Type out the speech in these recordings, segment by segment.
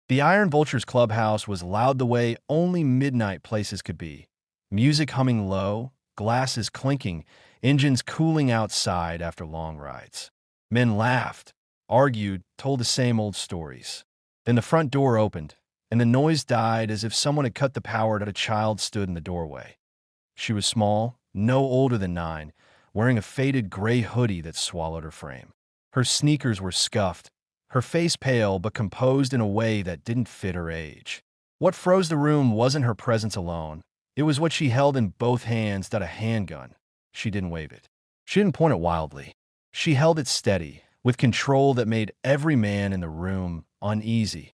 The Iron Vulture's clubhouse was loud the way only midnight places could be. Music humming low, glasses clinking, engines cooling outside after long rides. Men laughed, argued, told the same old stories. Then the front door opened, and the noise died as if someone had cut the power and a child stood in the doorway. She was small, no older than 9, wearing a faded gray hoodie that swallowed her frame. Her sneakers were scuffed, her face pale but composed in a way that didn't fit her age. What froze the room wasn't her presence alone. It was what she held in both hands, not a handgun. She didn't wave it. She didn't point it wildly. She held it steady, with control that made every man in the room uneasy.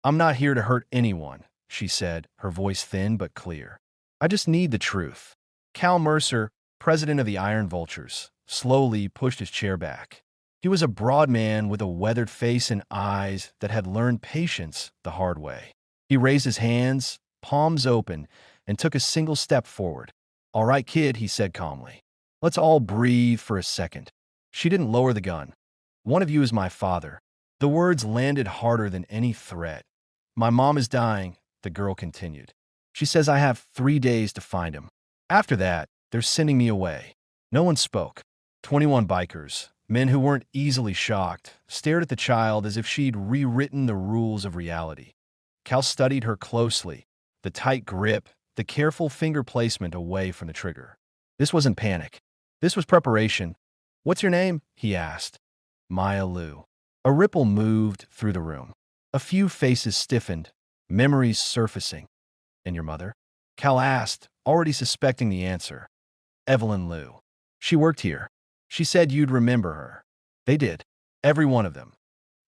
"I'm not here to hurt anyone," she said, her voice thin but clear. "I just need the truth." Cal Mercer, president of the Iron Vultures, slowly pushed his chair back. He was a broad man with a weathered face and eyes that had learned patience the hard way. He raised his hands, palms open, and took a single step forward. "All right, kid," he said calmly. "Let's all breathe for a second." She didn't lower the gun. "One of you is my father." The words landed harder than any threat. "My mom is dying," the girl continued. "She says I have 3 days to find him. After that, they're sending me away." No one spoke. 21 bikers, men who weren't easily shocked, stared at the child as if she'd rewritten the rules of reality. Cal studied her closely, the tight grip, the careful finger placement away from the trigger. This wasn't panic. This was preparation. "What's your name?" he asked. "Maya Liu." A ripple moved through the room. A few faces stiffened, memories surfacing. "And your mother?" Cal asked, already suspecting the answer. "Evelyn Liu. She worked here. She said you'd remember her." They did. Every one of them.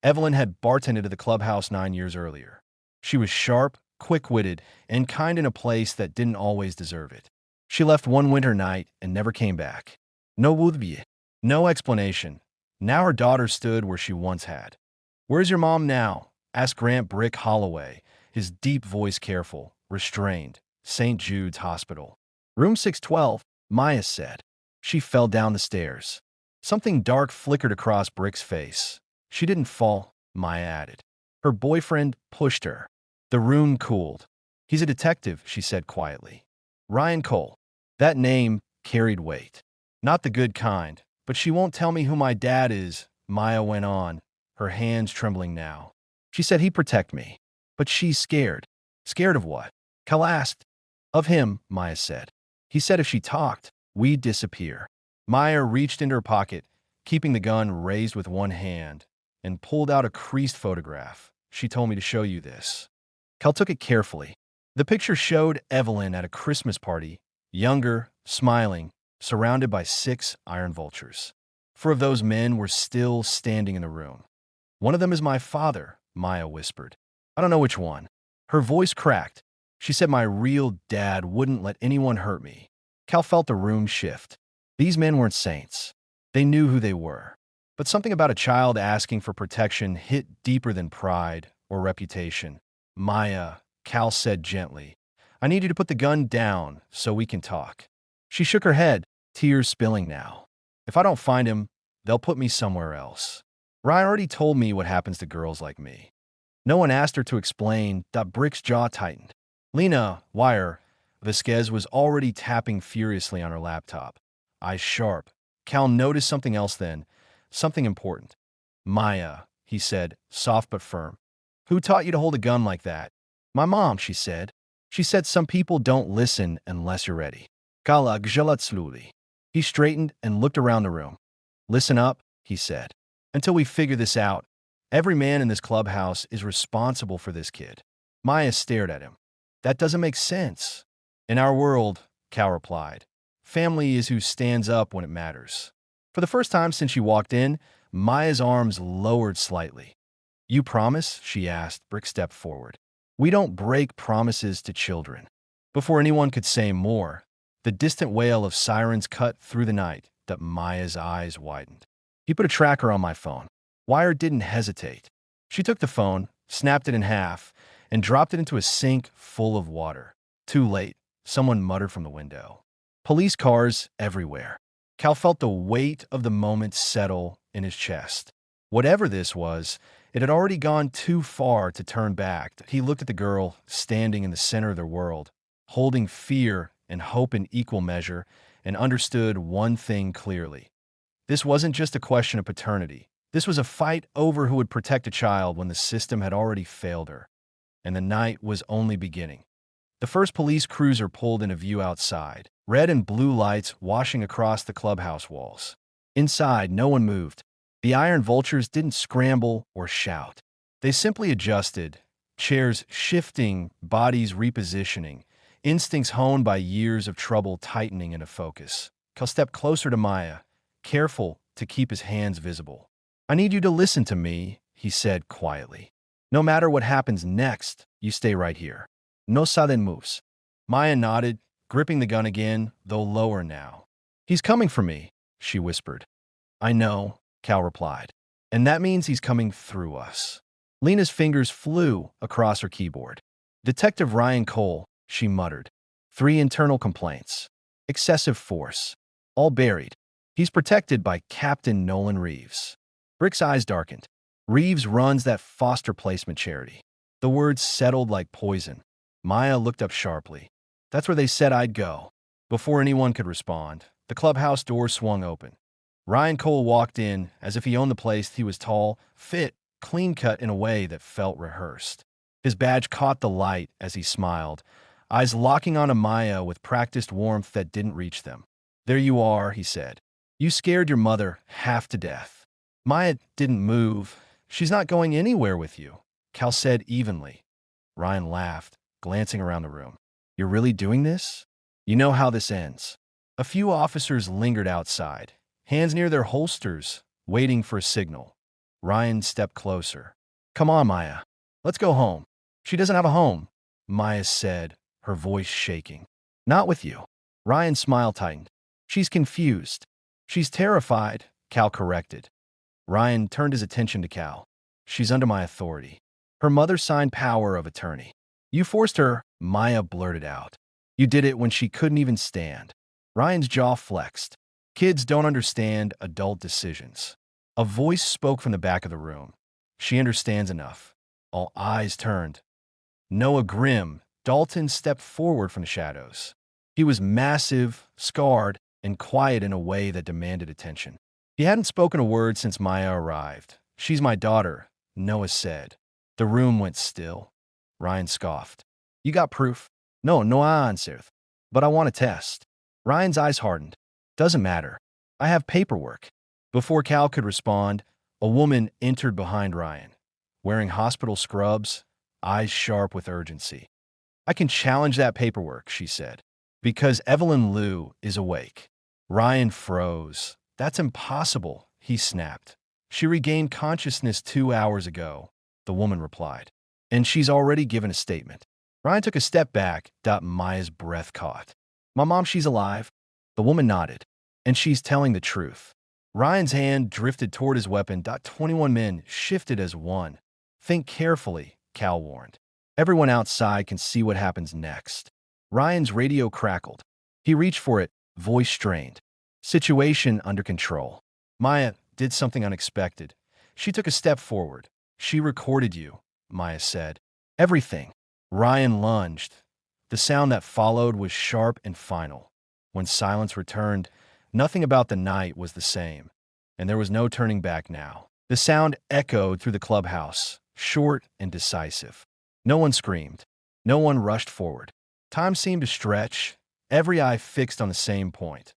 Evelyn had bartended at the clubhouse 9 years earlier. She was sharp, quick-witted, and kind in a place that didn't always deserve it. She left one winter night and never came back. No wudbi, no explanation. Now her daughter stood where she once had. "Where's your mom now?" asked Grant Brick Holloway, his deep voice careful, restrained. "St. Jude's Hospital." "Room 612, Maya said." She fell down the stairs. Something dark flickered across Brick's face. "She didn't fall," Maya added. Her boyfriend pushed her. The room cooled. "He's a detective," she said quietly. "Ryan Cole." That name carried weight. "Not the good kind. But she won't tell me who my dad is," Maya went on, her hands trembling now. "She said he'd protect me. But she's scared." "Scared of what?" Cal asked. "Of him," Maya said. "He said if she talked, we'd disappear." Maya reached into her pocket, keeping the gun raised with one hand, and pulled out a creased photograph. "She told me to show you this." Cal took it carefully. The picture showed Evelyn at a Christmas party, younger, smiling, surrounded by 6 Iron Vultures. 4 of those men were still standing in the room. "One of them is my father," Maya whispered. "I don't know which one." Her voice cracked. She said my real dad wouldn't let anyone hurt me. Cal felt the room shift. These men weren't saints. They knew who they were. But something about a child asking for protection hit deeper than pride or reputation. "Maya," Cal said gently, "I need you to put the gun down so we can talk." She shook her head, tears spilling now. "If I don't find him, they'll put me somewhere else. Ryan already told me what happens to girls like me." No one asked her to explain. Brick's jaw tightened. Lena Wire Vasquez was already tapping furiously on her laptop, eyes sharp. Cal noticed something else then, something important. "Maya," he said, soft but firm. "Who taught you to hold a gun like that?" "My mom," she said. "She said some people don't listen unless you're ready." Kala Gzhalatsluly. He straightened and looked around the room. "Listen up," he said. "Until we figure this out, every man in this clubhouse is responsible for this kid." Maya stared at him. "That doesn't make sense." "In our world," Cal replied, "family is who stands up when it matters." For the first time since she walked in, Maya's arms lowered slightly. "You promise?" she asked. Brick stepped forward. "We don't break promises to children." Before anyone could say more, the distant wail of sirens cut through the night. Maya's eyes widened. "He put a tracker on my phone." Wire didn't hesitate. She took the phone, snapped it in half, and dropped it into a sink full of water. "Too late," someone muttered from the window. Police cars everywhere. Cal felt the weight of the moment settle in his chest. Whatever this was, it had already gone too far to turn back. He looked at the girl standing in the center of their world, holding fear and hope in equal measure, and understood one thing clearly. This wasn't just a question of paternity. This was a fight over who would protect a child when the system had already failed her, and the night was only beginning. The first police cruiser pulled into view outside, red and blue lights washing across the clubhouse walls. Inside, no one moved. The iron vultures didn't scramble or shout. They simply adjusted, chairs shifting, bodies repositioning, instincts honed by years of trouble tightening into focus. Cal stepped closer to Maya, careful to keep his hands visible. "I need you to listen to me," he said quietly. "No matter what happens next, you stay right here. No sudden moves." Maya nodded, gripping the gun again, though lower now. "He's coming for me," she whispered. "I know," Cal replied. "And that means he's coming through us." Lena's fingers flew across her keyboard. "Detective Ryan Cole," she muttered. "3 internal complaints. Excessive force. All buried. He's protected by Captain Nolan Reeves." Brick's eyes darkened. "Reeves runs that foster placement charity." The words settled like poison. Maya looked up sharply. "That's where they said I'd go." Before anyone could respond, the clubhouse door swung open. Ryan Cole walked in as if he owned the place. He was tall, fit, clean-cut in a way that felt rehearsed. His badge caught the light as he smiled, eyes locking onto Maya with practiced warmth that didn't reach them. "There you are," he said. "You scared your mother half to death." Maya didn't move. "She's not going anywhere with you," Cal said evenly. Ryan laughed, glancing around the room. "You're really doing this? You know how this ends." A few officers lingered outside, hands near their holsters, waiting for a signal. Ryan stepped closer. "Come on, Maya. Let's go home." "She doesn't have a home," Maya said, her voice shaking. "Not with you." Ryan's smile tightened. "She's confused." "She's terrified," Cal corrected. Ryan turned his attention to Cal. "She's under my authority. Her mother signed power of attorney." "You forced her," Maya blurted out. "You did it when she couldn't even stand." Ryan's jaw flexed. "Kids don't understand adult decisions." A voice spoke from the back of the room. "She understands enough." All eyes turned. Noah Grimm, Dalton, stepped forward from the shadows. He was massive, scarred, and quiet in a way that demanded attention. He hadn't spoken a word since Maya arrived. "She's my daughter," Noah said. The room went still. Ryan scoffed. "You got proof?" No answer. "But I want to test." Ryan's eyes hardened. "Doesn't matter. I have paperwork." Before Cal could respond, a woman entered behind Ryan, wearing hospital scrubs, eyes sharp with urgency. "I can challenge that paperwork," she said, "because Evelyn Liu is awake." Ryan froze. "That's impossible," he snapped. "She regained consciousness 2 hours ago," the woman replied. "And she's already given a statement." Ryan took a step back. Maya's breath caught. "My mom, she's alive." The woman nodded. "And she's telling the truth." Ryan's hand drifted toward his weapon. 21 men shifted as one. "Think carefully," Cal warned. "Everyone outside can see what happens next." Ryan's radio crackled. He reached for it, voice strained. "Situation under control." Maya did something unexpected. She took a step forward. "She recorded you," Maya said. "Everything." Ryan lunged. The sound that followed was sharp and final. When silence returned, nothing about the night was the same, and there was no turning back now. The sound echoed through the clubhouse, short and decisive. No one screamed. No one rushed forward. Time seemed to stretch, every eye fixed on the same point.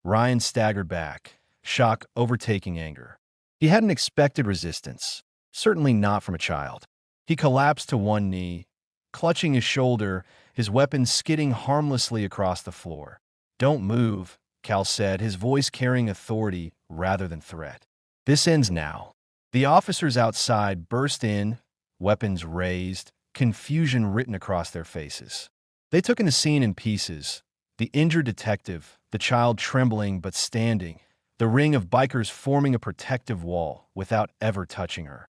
Ryan staggered back, shock overtaking anger. He hadn't expected resistance, certainly not from a child. He collapsed to one knee, clutching his shoulder, his weapon skidding harmlessly across the floor. "Don't move," Cal said, his voice carrying authority rather than threat. "This ends now." The officers outside burst in, weapons raised, confusion written across their faces. They took in the scene in pieces. The injured detective, the child trembling but standing, the ring of bikers forming a protective wall without ever touching her.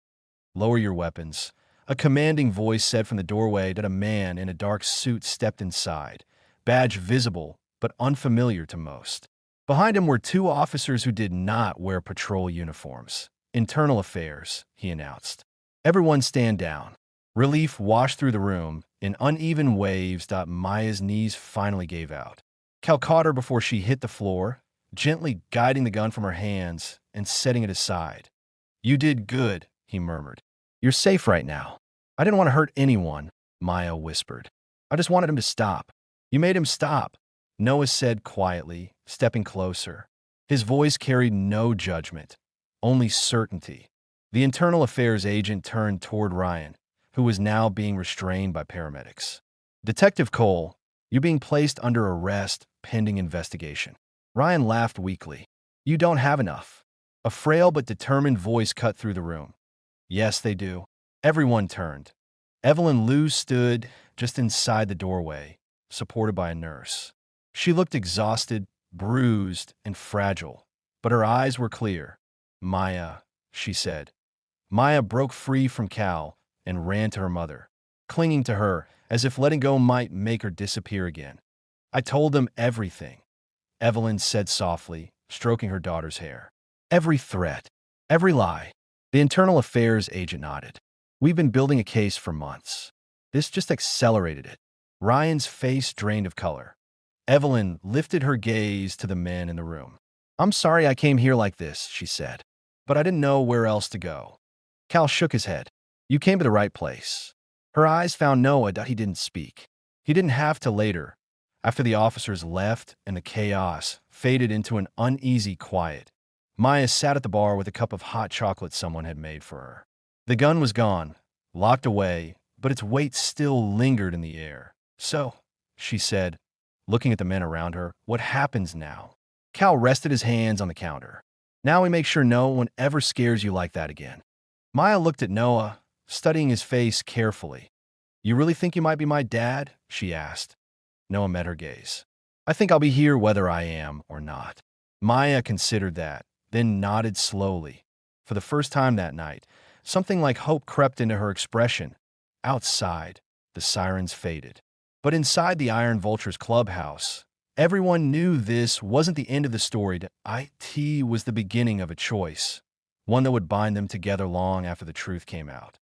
"Lower your weapons," a commanding voice said from the doorway. That a man in a dark suit stepped inside, badge visible but unfamiliar to most. Behind him were 2 officers who did not wear patrol uniforms. "Internal affairs," he announced. "Everyone stand down." Relief washed through the room. In uneven waves, Maya's knees finally gave out. Cal caught her before she hit the floor, gently guiding the gun from her hands and setting it aside. "You did good," he murmured. "You're safe right now." "I didn't want to hurt anyone," Maya whispered. "I just wanted him to stop." "You made him stop," Noah said quietly, stepping closer. His voice carried no judgment, only certainty. The internal affairs agent turned toward Ryan, who was now being restrained by paramedics. "Detective Cole, you're being placed under arrest pending investigation." Ryan laughed weakly. "You don't have enough." A frail but determined voice cut through the room. "Yes, they do." Everyone turned. Evelyn Liu stood just inside the doorway, supported by a nurse. She looked exhausted, bruised, and fragile, but her eyes were clear. "Maya," she said. Maya broke free from Cal and ran to her mother, clinging to her as if letting go might make her disappear again. "I told them everything," Evelyn said softly, stroking her daughter's hair. "Every threat, every lie." The internal affairs agent nodded. "We've been building a case for months. This just accelerated it." Ryan's face drained of color. Evelyn lifted her gaze to the men in the room. "I'm sorry I came here like this," she said, "but I didn't know where else to go." Cal shook his head. "You came to the right place." Her eyes found Noah, but he didn't speak. He didn't have to later, after the officers left and the chaos faded into an uneasy quiet. Maya sat at the bar with a cup of hot chocolate someone had made for her. The gun was gone, locked away, but its weight still lingered in the air. "So," she said, looking at the men around her, "what happens now?" Cal rested his hands on the counter. "Now we make sure no one ever scares you like that again." Maya looked at Noah, studying his face carefully. "You really think you might be my dad?" she asked. Noah met her gaze. "I think I'll be here whether I am or not." Maya considered that, then nodded slowly. For the first time that night, something like hope crept into her expression. Outside, the sirens faded. But inside the Iron Vulture's clubhouse, everyone knew this wasn't the end of the story. It was the beginning of a choice, one that would bind them together long after the truth came out.